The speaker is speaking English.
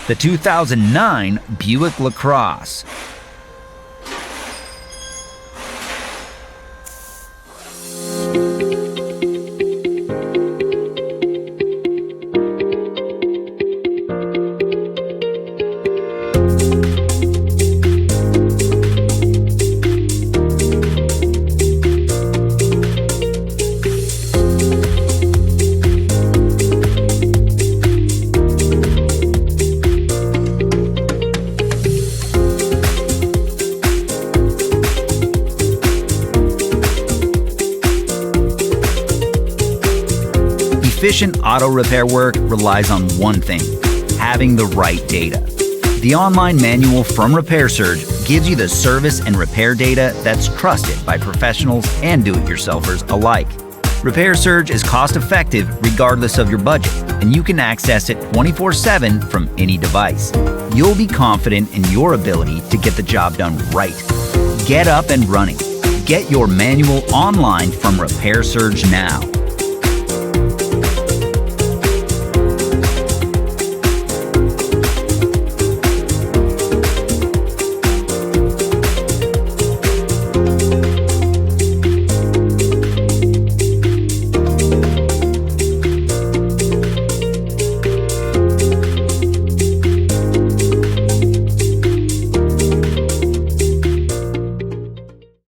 the 2009 Buick LaCrosse. Efficient auto repair work relies on one thing: having the right data. The online manual from RepairSurge gives you the service and repair data that's trusted by professionals and do-it-yourselfers alike. RepairSurge is cost-effective regardless of your budget, and you can access it 24/7 from any device. You'll be confident in your ability to get the job done right. Get up and running. Get your manual online from RepairSurge now.